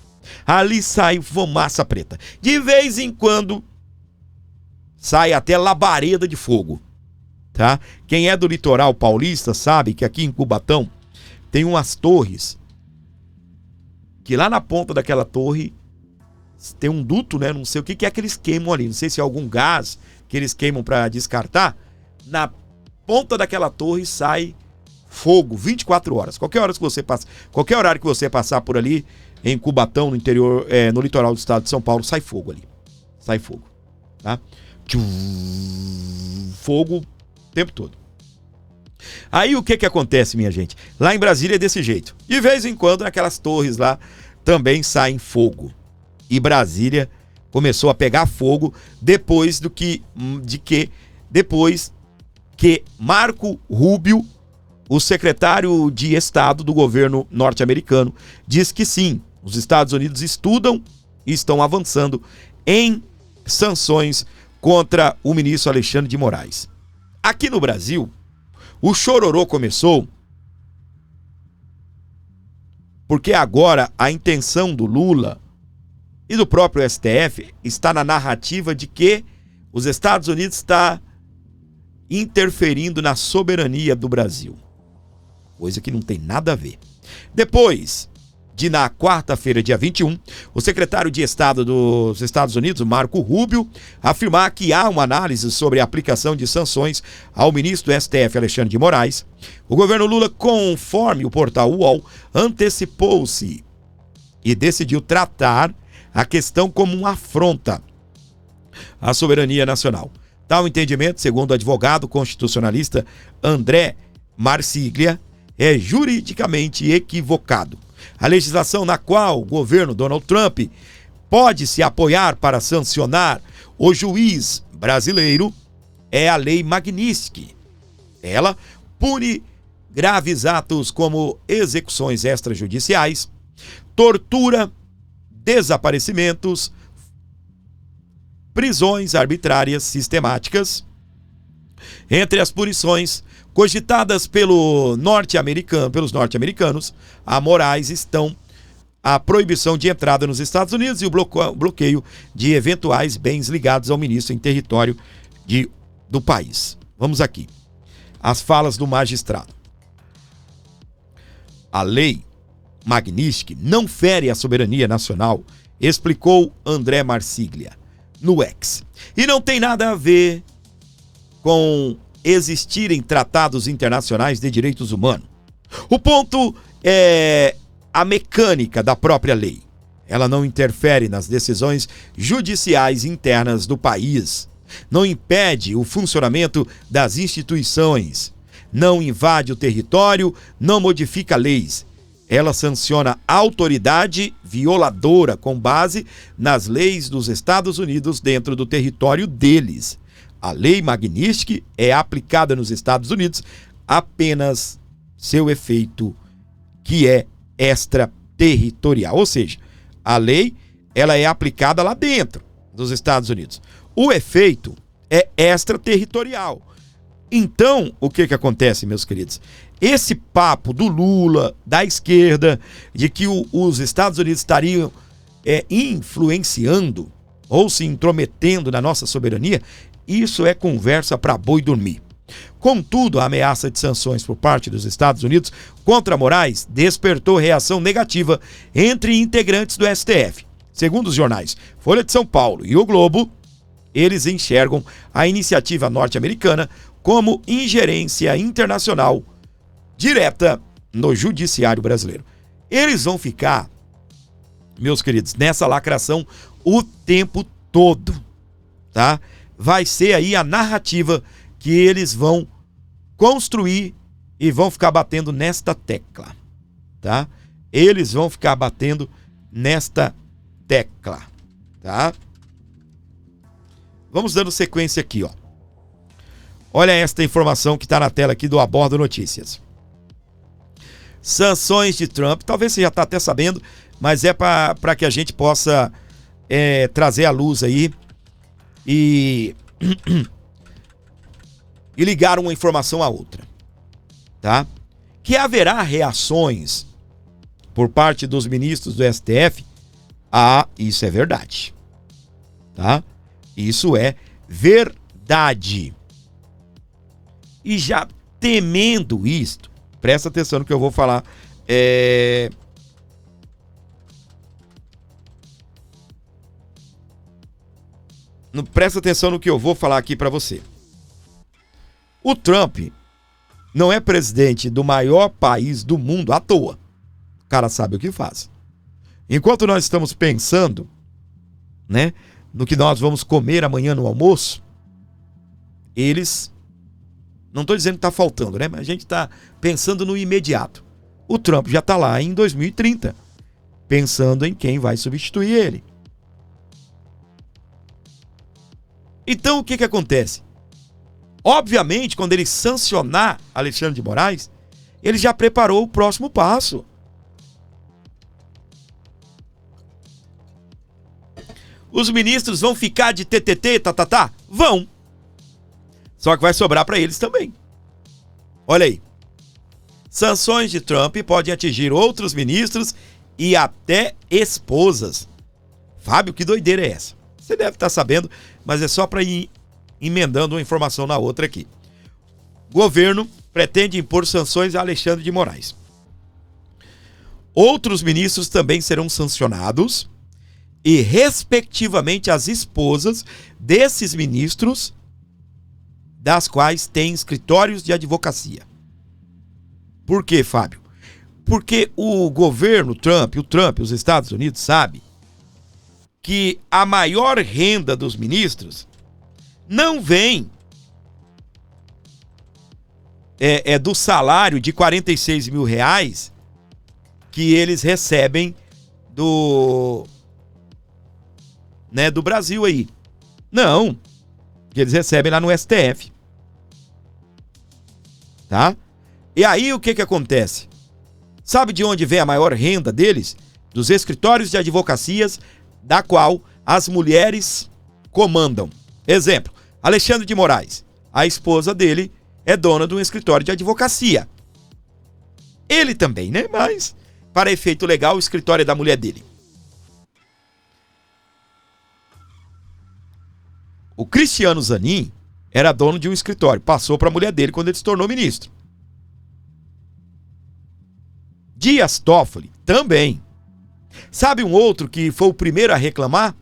Speaker 1: Ali sai fumaça preta. De vez em quando sai até labareda de fogo, tá? Quem é do litoral paulista sabe que aqui em Cubatão tem umas torres que lá na ponta daquela torre tem um duto, né? Não sei o que é que eles queimam ali. Não sei se é algum gás que eles queimam para descartar. Na ponta daquela torre sai fogo 24 horas. Qualquer horário que você passar por ali em Cubatão, no interior, no litoral do estado de São Paulo, sai fogo ali. Sai fogo, tá? Fogo o tempo todo. Aí o que acontece, minha gente? Lá em Brasília é desse jeito. De vez em quando, naquelas torres lá, também saem fogo. E Brasília começou a pegar fogo depois que Marco Rubio, o secretário de Estado do governo norte-americano, diz que sim, os Estados Unidos estudam e estão avançando em sanções contra o ministro Alexandre de Moraes. Aqui no Brasil, o chororô começou porque agora a intenção do Lula e do próprio STF está na narrativa de que os Estados Unidos estão interferindo na soberania do Brasil. Coisa que não tem nada a ver. Depois de, na quarta-feira, dia 21, o secretário de Estado dos Estados Unidos, Marco Rubio, afirmar que há uma análise sobre a aplicação de sanções ao ministro do STF, Alexandre de Moraes, o governo Lula, conforme o portal UOL, antecipou-se e decidiu tratar a questão como uma afronta à soberania nacional. Tal entendimento, segundo o advogado constitucionalista André Marsiglia, é juridicamente equivocado. A legislação na qual o governo Donald Trump pode se apoiar para sancionar o juiz brasileiro é a Lei Magnitsky. Ela pune graves atos como execuções extrajudiciais, tortura, desaparecimentos, prisões arbitrárias sistemáticas. Entre as punições cogitadas pelos norte-americanos, a Moraes estão a proibição de entrada nos Estados Unidos e o bloqueio de eventuais bens ligados ao ministro em território do país. Vamos aqui. As falas do magistrado. A lei Magnitsky não fere a soberania nacional, explicou André Marsiglia no X. E não tem nada a ver com existirem tratados internacionais de direitos humanos. O ponto é a mecânica da própria lei. Ela não interfere nas decisões judiciais internas do país, não impede o funcionamento das instituições, não invade o território, não modifica leis. Ela sanciona a autoridade violadora com base nas leis dos Estados Unidos dentro do território deles. A lei Magnitsky é aplicada nos Estados Unidos apenas seu efeito, que é extraterritorial. Ou seja, a lei ela é aplicada lá dentro dos Estados Unidos. O efeito é extraterritorial. Então, o que acontece, meus queridos? Esse papo do Lula, da esquerda, de que os Estados Unidos estariam influenciando ou se intrometendo na nossa soberania, isso é conversa para boi dormir. Contudo, a ameaça de sanções por parte dos Estados Unidos contra Moraes despertou reação negativa entre integrantes do STF. Segundo os jornais Folha de São Paulo e O Globo, eles enxergam a iniciativa norte-americana como ingerência internacional direta no judiciário brasileiro. Eles vão ficar, meus queridos, nessa lacração o tempo todo, tá? Vai ser aí a narrativa que eles vão construir e vão ficar batendo nesta tecla, tá? Eles vão ficar batendo nesta tecla, tá? Vamos dando sequência aqui, ó. Olha esta informação que está na tela aqui do Abordo Notícias. Sanções de Trump, talvez você já está até sabendo, mas é para que a gente possa trazer à luz aí e ligar uma informação à outra, tá? Que haverá reações por parte dos ministros do STF. Isso é verdade, tá? Isso é verdade. E já temendo isto, presta atenção no que eu vou falar. Presta atenção no que eu vou falar aqui para você. O Trump não é presidente do maior país do mundo à toa. O cara sabe o que faz. Enquanto nós estamos pensando, né, no que nós vamos comer amanhã no almoço, eles... Não estou dizendo que está faltando, né? Mas a gente está pensando no imediato. O Trump já está lá em 2030, pensando em quem vai substituir ele. Então, o que acontece? Obviamente, quando ele sancionar Alexandre de Moraes, ele já preparou o próximo passo. Os ministros vão ficar de TTT, tatatá? Vão. Só que vai sobrar para eles também. Olha aí. Sanções de Trump podem atingir outros ministros e até esposas. Fábio, que doideira é essa? Você deve estar sabendo, mas é só para ir emendando uma informação na outra aqui. Governo pretende impor sanções a Alexandre de Moraes. Outros ministros também serão sancionados e, respectivamente, as esposas desses ministros, das quais têm escritórios de advocacia. Por quê, Fábio? Porque o governo Trump, os Estados Unidos, sabe que a maior renda dos ministros não vem do salário de 46 mil reais que eles recebem do Brasil aí. Não, que eles recebem lá no STF. Tá? E aí o que acontece? Sabe de onde vem a maior renda deles? Dos escritórios de advocacias, da qual as mulheres comandam. Exemplo, Alexandre de Moraes. A esposa dele é dona de um escritório de advocacia. Ele também, né? Mas, para efeito legal, o escritório é da mulher dele. O Cristiano Zanin era dono de um escritório. Passou para a mulher dele quando ele se tornou ministro. Dias Toffoli também. Sabe um outro que foi o primeiro a reclamar?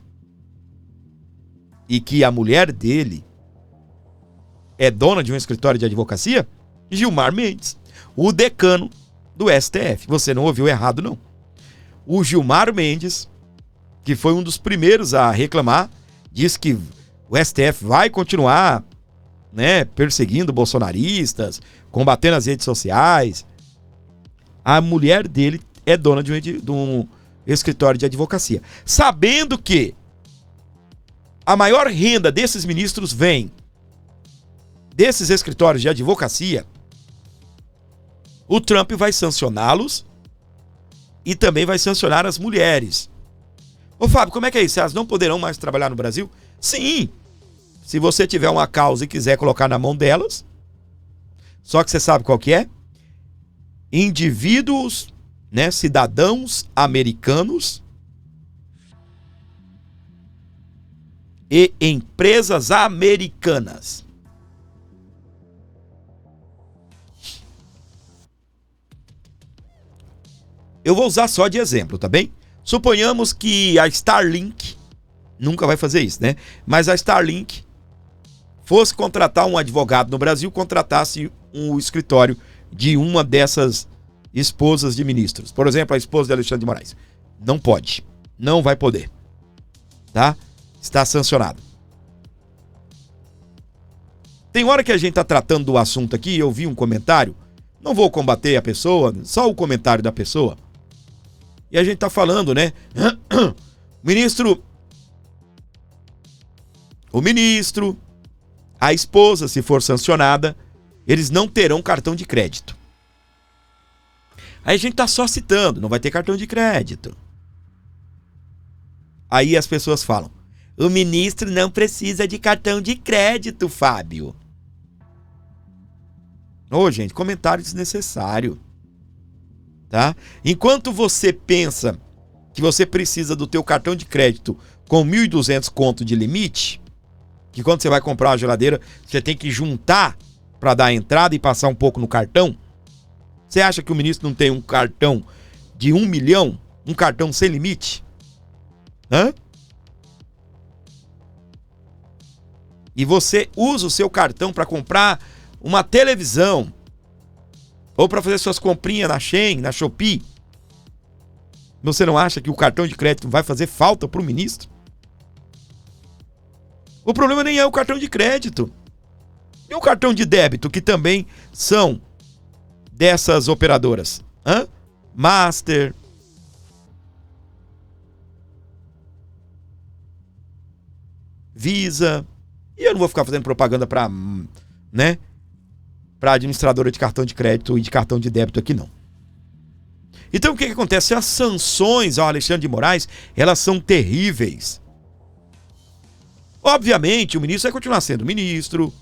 Speaker 1: E que a mulher dele é dona de um escritório de advocacia? Gilmar Mendes, o decano do STF. Você não ouviu errado, não. O Gilmar Mendes, que foi um dos primeiros a reclamar, diz que o STF vai continuar, né, perseguindo bolsonaristas, combatendo as redes sociais. A mulher dele é dona de um escritório de advocacia. Sabendo que a maior renda desses ministros vem desses escritórios de advocacia, o Trump vai sancioná-los e também vai sancionar as mulheres. Ô Fábio, como é que é isso? Elas não poderão mais trabalhar no Brasil? Sim! Se você tiver uma causa e quiser colocar na mão delas, só que você sabe qual que é? Indivíduos, né, cidadãos americanos e empresas americanas. Eu vou usar só de exemplo, tá bem? Suponhamos que a Starlink, nunca vai fazer isso, né? Mas a Starlink fosse contratar um advogado no Brasil, contratasse um escritório de uma dessas esposas de ministros. Por exemplo, a esposa de Alexandre de Moraes. Não pode. Não vai poder. Tá? Está sancionado. Tem hora que a gente tá tratando do assunto aqui, eu vi um comentário, não vou combater a pessoa, só o comentário da pessoa. E a gente tá falando, né? O ministro, A esposa, se for sancionada, eles não terão cartão de crédito. Aí a gente tá só citando, não vai ter cartão de crédito. Aí as pessoas falam, o ministro não precisa de cartão de crédito, Fábio. Ô, gente, comentário desnecessário. Tá? Enquanto você pensa que você precisa do teu cartão de crédito com 1.200 conto de limite, que quando você vai comprar uma geladeira, você tem que juntar para dar a entrada e passar um pouco no cartão. Você acha que o ministro não tem um cartão de 1 milhão? Um cartão sem limite? Hã? E você usa o seu cartão para comprar uma televisão ou para fazer suas comprinhas na Shein, na Shopee. Você não acha que o cartão de crédito vai fazer falta para o ministro? O problema nem é o cartão de crédito. E o cartão de débito, que também são dessas operadoras. Master, Visa. E eu não vou ficar fazendo propaganda para, né, para administradora de cartão de crédito e de cartão de débito aqui não. Então o que acontece? As sanções ao Alexandre de Moraes, elas são terríveis. Obviamente, o ministro vai continuar sendo ministro.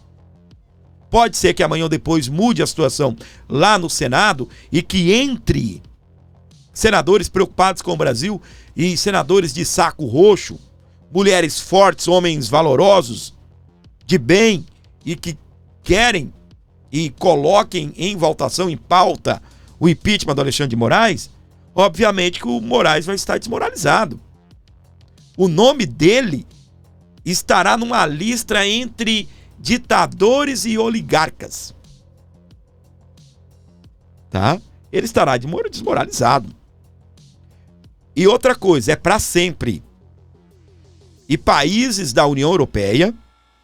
Speaker 1: Pode ser que amanhã ou depois mude a situação lá no Senado e que entre senadores preocupados com o Brasil e senadores de saco roxo, mulheres fortes, homens valorosos, de bem e que querem e coloquem em votação, em pauta, o impeachment do Alexandre de Moraes. Obviamente que o Moraes vai estar desmoralizado. O nome dele estará numa lista entre ditadores e oligarcas. Tá? Ele estará desmoralizado. E outra coisa, é para sempre. E países da União Europeia,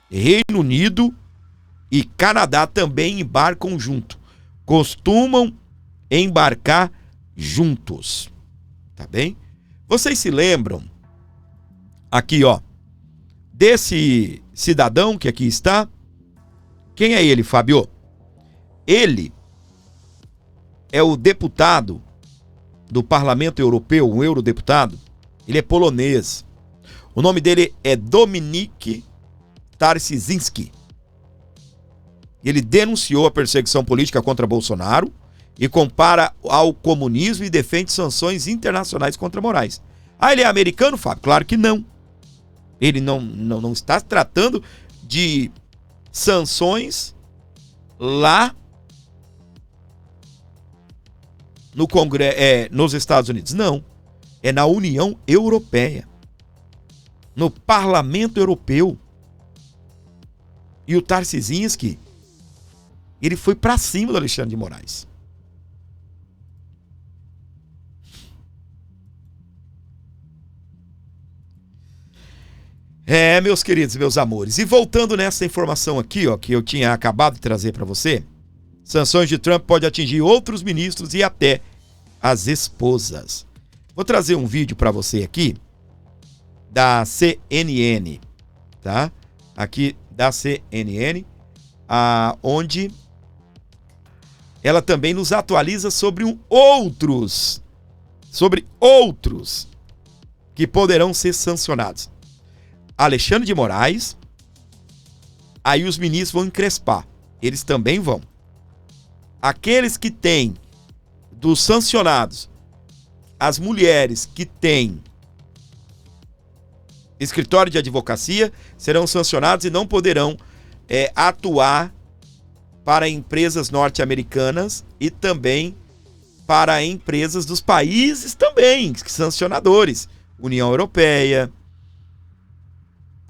Speaker 1: Reino Unido e Canadá também embarcam junto. Costumam embarcar juntos. Tá bem? Vocês se lembram aqui, ó, desse cidadão que aqui está? Quem é ele, Fábio? Ele é o deputado do Parlamento Europeu, um eurodeputado. Ele é polonês. O nome dele é Dominik Tarczyński. Ele denunciou a perseguição política contra Bolsonaro e compara ao comunismo e defende sanções internacionais contra Moraes. Ah, ele é americano, Fábio? Claro que não. Ele não está tratando de sanções lá no Congresso, nos Estados Unidos. Não. É na União Europeia. No Parlamento Europeu. E o Tarczyński, ele foi para cima do Alexandre de Moraes. É, meus queridos, meus amores. E voltando nessa informação aqui, ó, que eu tinha acabado de trazer para você, sanções de Trump podem atingir outros ministros e até as esposas. Vou trazer um vídeo para você aqui da CNN, tá? Aqui da CNN, onde ela também nos atualiza sobre outros que poderão ser sancionados. Alexandre de Moraes, aí os ministros vão encrespar. Eles também vão. Aqueles que têm, dos sancionados, as mulheres que têm escritório de advocacia, serão sancionados e não poderão atuar para empresas norte-americanas e também para empresas dos países também, sancionadores. União Europeia,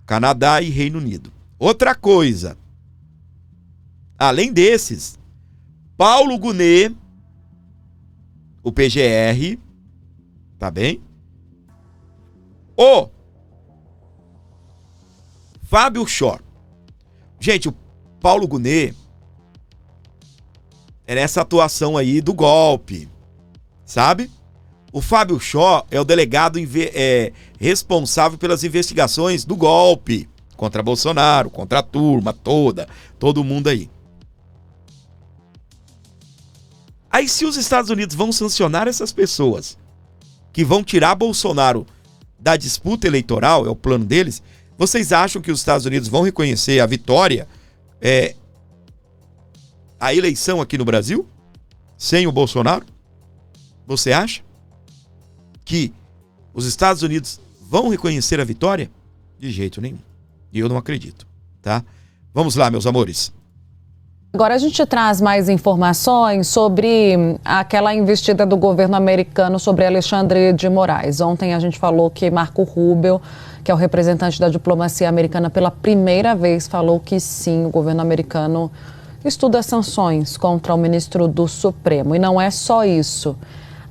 Speaker 1: Canadá e Reino Unido. Outra coisa, além desses, Paulo Gonet, o PGR, tá bem? O Fábio Shor. Gente, o Paulo Gonet é nessa atuação aí do golpe, sabe? O Fábio Shor é o delegado responsável pelas investigações do golpe Contra Bolsonaro, contra a turma toda, todo mundo aí. Aí se os Estados Unidos vão sancionar essas pessoas que vão tirar Bolsonaro da disputa eleitoral, é o plano deles, vocês acham que os Estados Unidos vão reconhecer a vitória, a eleição aqui no Brasil, sem o Bolsonaro? Você acha que os Estados Unidos vão reconhecer a vitória? De jeito nenhum. E eu não acredito, tá? Vamos lá, meus amores.
Speaker 6: Agora a gente traz mais informações sobre aquela investida do governo americano sobre Alexandre de Moraes. Ontem a gente falou que Marco Rubio, que é o representante da diplomacia americana, pela primeira vez falou que sim, o governo americano estuda sanções contra o ministro do Supremo. E não é só isso.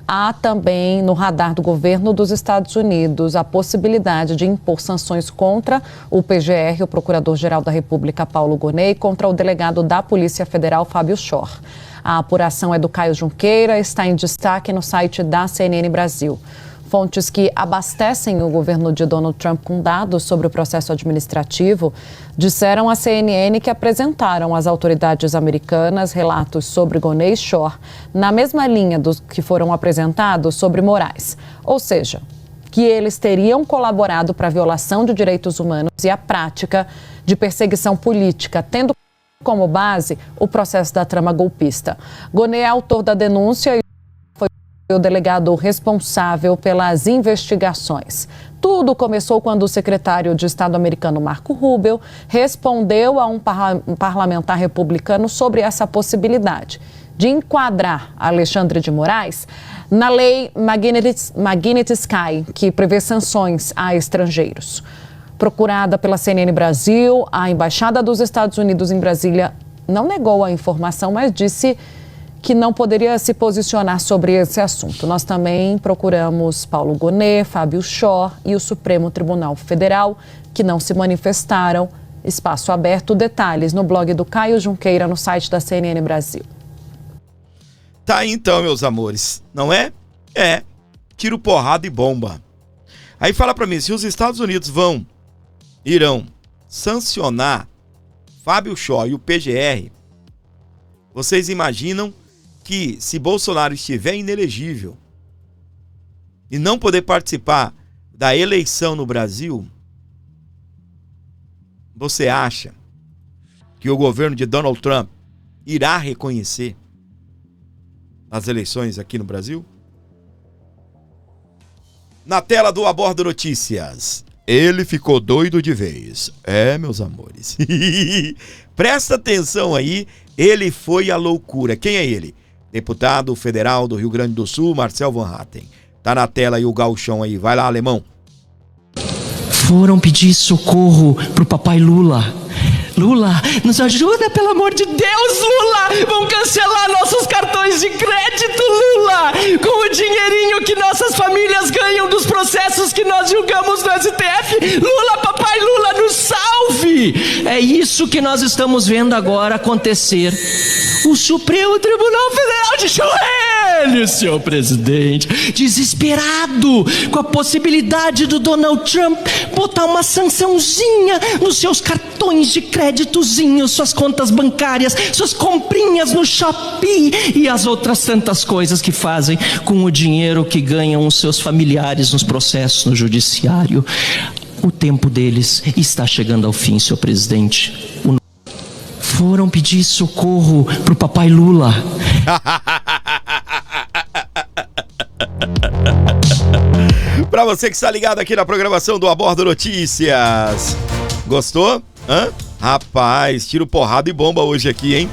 Speaker 6: Há também no radar do governo dos Estados Unidos a possibilidade de impor sanções contra o PGR, o Procurador-Geral da República, Paulo Gonet, e contra o delegado da Polícia Federal, Fábio Schor. A apuração é do Caio Junqueira, está em destaque no site da CNN Brasil. Fontes que abastecem o governo de Donald Trump com dados sobre o processo administrativo disseram à CNN que apresentaram às autoridades americanas relatos sobre Gonet e Schor na mesma linha dos que foram apresentados sobre Moraes. Ou seja, que eles teriam colaborado para a violação de direitos humanos e a prática de perseguição política, tendo como base o processo da trama golpista. Gonet é autor da denúncia e o delegado responsável pelas investigações. Tudo começou quando o secretário de Estado americano Marco Rubio respondeu a um parlamentar republicano sobre essa possibilidade de enquadrar Alexandre de Moraes na lei Magnitsky, que prevê sanções a estrangeiros. Procurada pela CNN Brasil, a Embaixada dos Estados Unidos em Brasília não negou a informação, mas disse que não poderia se posicionar sobre esse assunto. Nós também procuramos Paulo Gonet, Fábio Schor e o Supremo Tribunal Federal, que não se manifestaram. Espaço aberto, detalhes no blog do Caio Junqueira, no site da CNN Brasil.
Speaker 1: Tá aí então, meus amores, não é? É, tiro, porrada e bomba. Aí fala pra mim, se os Estados Unidos irão sancionar Fábio Schor e o PGR, vocês imaginam que se Bolsonaro estiver inelegível e não poder participar da eleição no Brasil, você acha que o governo de Donald Trump irá reconhecer as eleições aqui no Brasil? Na tela do Abordo Notícias, ele ficou doido de vez. É, meus amores. Presta atenção aí, ele foi à loucura. Quem é ele? Deputado federal do Rio Grande do Sul, Marcel Van Hatten. Tá na tela aí o gauchão aí. Vai lá, alemão.
Speaker 7: Foram pedir socorro pro papai Lula. Lula, nos ajuda, pelo amor de Deus, Lula! Vão cancelar nossos cartões de crédito, Lula! Com o dinheirinho que nossas famílias ganham dos processos que nós julgamos no STF. Lula, papai Lula, nos salve! É isso que nós estamos vendo agora acontecer. O Supremo Tribunal Federal de joelhos, senhor presidente, desesperado com a possibilidade do Donald Trump botar uma sançãozinha nos seus cartões de créditozinho, suas contas bancárias, suas comprinhas no Shopee e as outras tantas coisas que fazem com o dinheiro que ganham os seus familiares nos processos no judiciário. O tempo deles está chegando ao fim, senhor presidente. Foram pedir socorro pro papai Lula.
Speaker 1: Pra você que está ligado aqui na programação do Abordo Notícias. Gostou? Hã? Rapaz, tiro, porrada e bomba hoje aqui, hein?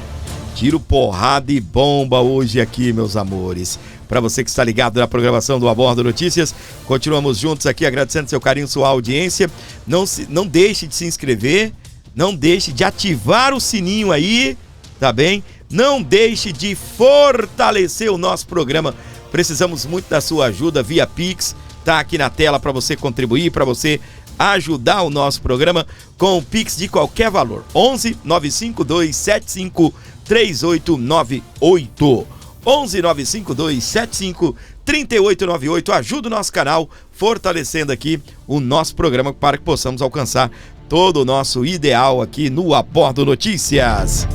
Speaker 1: Tiro, porrada e bomba hoje aqui, meus amores. Para você que está ligado na programação do Abordo Notícias, continuamos juntos aqui agradecendo seu carinho, sua audiência. Não deixe de se inscrever, não deixe de ativar o sininho aí, tá bem? Não deixe de fortalecer o nosso programa. Precisamos muito da sua ajuda via Pix. Tá aqui na tela para você contribuir, para você ajudar o nosso programa com o Pix de qualquer valor. 11 952 75 3898. 11 952 75 3898. Ajuda o nosso canal fortalecendo aqui o nosso programa para que possamos alcançar todo o nosso ideal aqui no Abordo Notícias.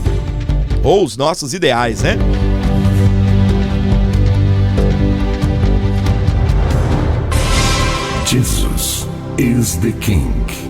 Speaker 1: Ou os nossos ideais, né?
Speaker 8: Jesus is the King.